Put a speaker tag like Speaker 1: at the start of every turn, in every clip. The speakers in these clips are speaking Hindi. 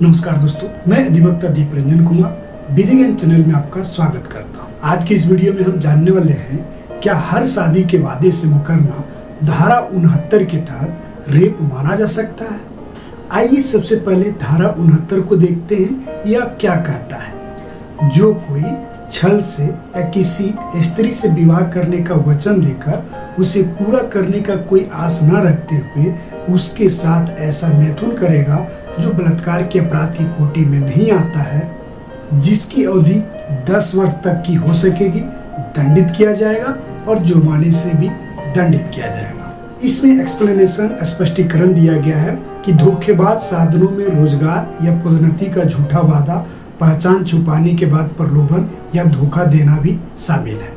Speaker 1: नमस्कार दोस्तों, मैं अधिवक्ता दीप रंजन कुमार विधि ज्ञान चैनल में आपका स्वागत करता हूं। आज की इस वीडियो में हम जानने वाले हैं क्या हर शादी के वादे से मुकरना धारा 69 के तहत रेप माना जा सकता है। आइए सबसे पहले धारा 69 को देखते हैं। यह क्या कहता है। जो कोई छल से या किसी स्त्री से विवाह करने का वचन देकर उसे पूरा करने का कोई आस न रखते हुए उसके साथ ऐसा मैथुन करेगा जो बलात्कार के अपराध की कोटि में नहीं आता है, जिसकी अवधि 10 वर्ष तक की हो सकेगी, दंडित किया जाएगा और जुर्माने से भी दंडित किया जाएगा। इसमें एक्सप्लेनेशन स्पष्टीकरण दिया गया है कि धोखेबाज साधनों में रोजगार या पदोन्नति का झूठा वादा, पहचान छुपाने के बाद प्रलोभन या धोखा देना भी शामिल है।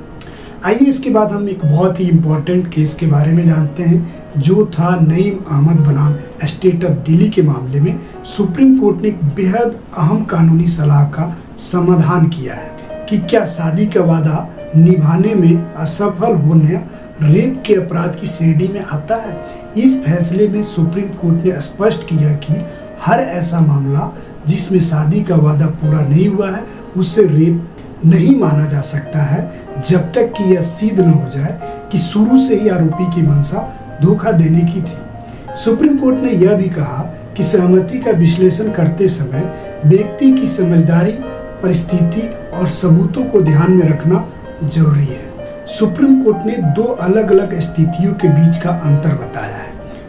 Speaker 1: आइए इसके बाद हम एक बहुत ही इम्पोर्टेंट केस के बारे में जानते हैं, जो था नईम अहमद बनाम स्टेट ऑफ दिल्ली के मामले में सुप्रीम कोर्ट ने एक बेहद अहम कानूनी सलाह का समाधान किया है कि क्या शादी का वादा निभाने में असफल होने रेप के अपराध की श्रेणी में आता है। इस फैसले में सुप्रीम कोर्ट ने स्पष्ट किया कि हर ऐसा मामला जिसमें शादी का वादा पूरा नहीं हुआ है उससे रेप नहीं माना जा सकता है, जब तक कि यह सिद्ध न हो जाए कि शुरू से ही आरोपी की मंशा धोखा देने की थी। सुप्रीम कोर्ट ने यह भी कहा कि सहमति का विश्लेषण करते समय व्यक्ति की समझदारी, परिस्थिति और सबूतों को ध्यान में रखना जरूरी है। सुप्रीम कोर्ट ने 2 अलग अलग स्थितियों के बीच का अंतर बताया है।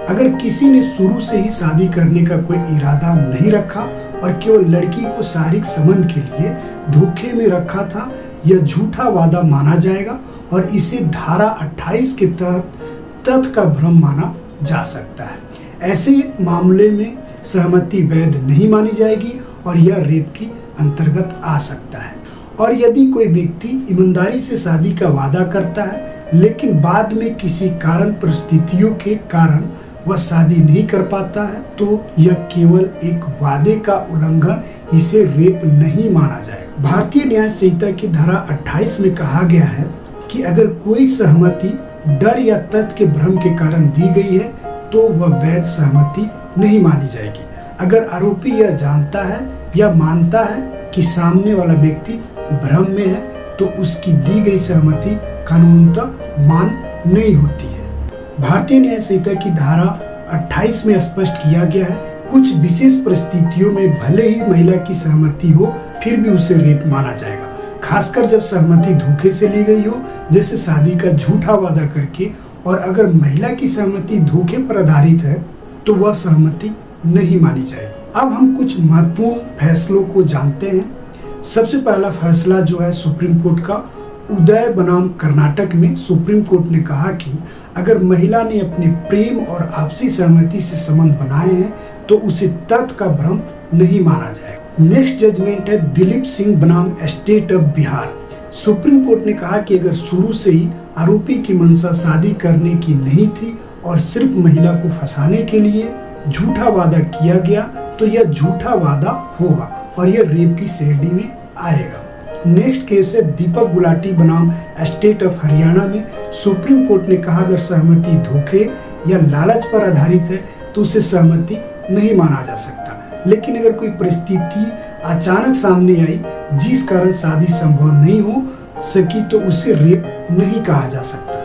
Speaker 1: अगर किसी ने शुरू से ही शादी करने का कोई इरादा नहीं रखा और केवल लड़की को शारीरिक संबंध के लिए धोखे में रखा था, यह झूठा वादा माना जाएगा और इसे धारा 28 के तहत तथ्य का भ्रम माना जा सकता है। ऐसे मामले में सहमति वैध नहीं मानी जाएगी और यह रेप की अंतर्गत आ सकता है। और यदि कोई व्यक्ति ईमानदारी से शादी का वादा करता है लेकिन बाद में किसी कारण परिस्थितियों के कारण वह शादी नहीं कर पाता है, तो यह केवल एक वादे का उल्लंघन, इसे रेप नहीं माना जाएगा। भारतीय न्याय संहिता की धारा 28 में कहा गया है कि अगर कोई सहमति डर या तथ्य के भ्रम के कारण दी गई है तो वह वैध सहमति नहीं मानी जाएगी। अगर आरोपी यह जानता है या मानता है कि सामने वाला व्यक्ति भ्रम में है तो उसकी दी गई सहमति कानूनतः मान्य नहीं होती है। भारतीय न्याय संहिता की धारा 28 में स्पष्ट किया गया है कुछ विशेष परिस्थितियों में भले ही महिला की सहमति हो फिर भी उसे रेप माना जाएगा, खासकर जब सहमति धोखे से ली गई हो, जैसे शादी का झूठा वादा करके। और अगर महिला की सहमति धोखे पर आधारित है तो वह सहमति नहीं मानी जाएगी। अब हम कुछ महत्वपूर्ण फैसलों को जानते हैं। सबसे पहला फैसला जो है सुप्रीम कोर्ट का, उदय बनाम कर्नाटक में सुप्रीम कोर्ट ने कहा कि अगर महिला ने अपने प्रेम और आपसी सहमति से संबंध बनाए हैं तो उसे तथ्य का भ्रम नहीं माना जाएगा। नेक्स्ट जजमेंट है दिलीप सिंह बनाम state of Bihar. Supreme court ने कहा कि अगर शुरू से ही आरोपी की मंशा शादी करने की नहीं थी और सिर्फ महिला को फंसाने के लिए झूठा वादा किया गया तो यह झूठा वादा होगा और यह रेप की श्रेणी में आएगा। नेक्स्ट केस है दीपक गुलाटी बनाम स्टेट ऑफ हरियाणा में सुप्रीम कोर्ट ने कहा अगर सहमति धोखे या लालच पर आधारित है तो उसे सहमति नहीं माना जा सकता, लेकिन अगर कोई परिस्थिति अचानक सामने आई जिस कारण शादी संभव नहीं हो सकी तो उसे रेप नहीं कहा जा सकता।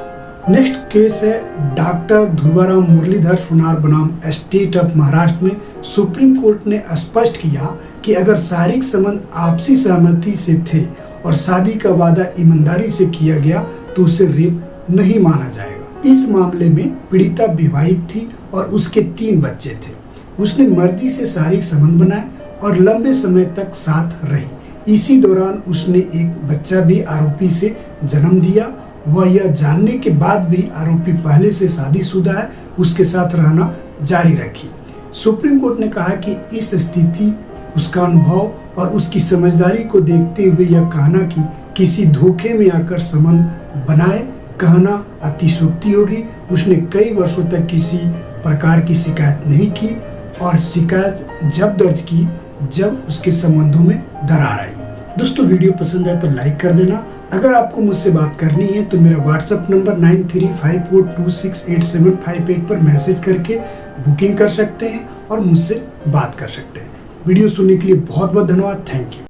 Speaker 1: नेक्स्ट केस है डॉक्टर ध्रुवाराम मुरलीधर सुनार बनाम स्टेट ऑफ महाराष्ट्र में सुप्रीम कोर्ट ने स्पष्ट किया कि अगर शारीरिक संबंध आपसी सहमति से थे और शादी का वादा ईमानदारी से किया गया तो उसे रेप नहीं माना जाएगा। इस मामले में पीड़िता विवाहित थी और उसके 3 बच्चे थे। उसने मर्जी से शारीरिक संबंध बनाए और लंबे समय तक साथ रही। इसी दौरान उसने एक बच्चा भी आरोपी से जन्म दिया। वह यह जानने के बाद भी आरोपी पहले से शादीशुदा है, उसके साथ रहना जारी रखी। सुप्रीम कोर्ट ने कहा कि इस स्थिति उसका अनुभव और उसकी समझदारी को देखते हुए यह कहना कि किसी धोखे में आकर संबंध बनाए कहना अतिशयोक्ति होगी। उसने कई वर्षों तक किसी प्रकार की शिकायत नहीं की और शिकायत जब दर्ज की जब उसके संबंधों में दरार आई। दोस्तों, वीडियो पसंद आए तो लाइक कर देना। अगर आपको मुझसे बात करनी है तो मेरा व्हाट्सएप नंबर 9354268758 पर मैसेज करके बुकिंग कर सकते हैं और मुझसे बात कर सकते हैं। वीडियो सुनने के लिए बहुत बहुत धन्यवाद। Thank you.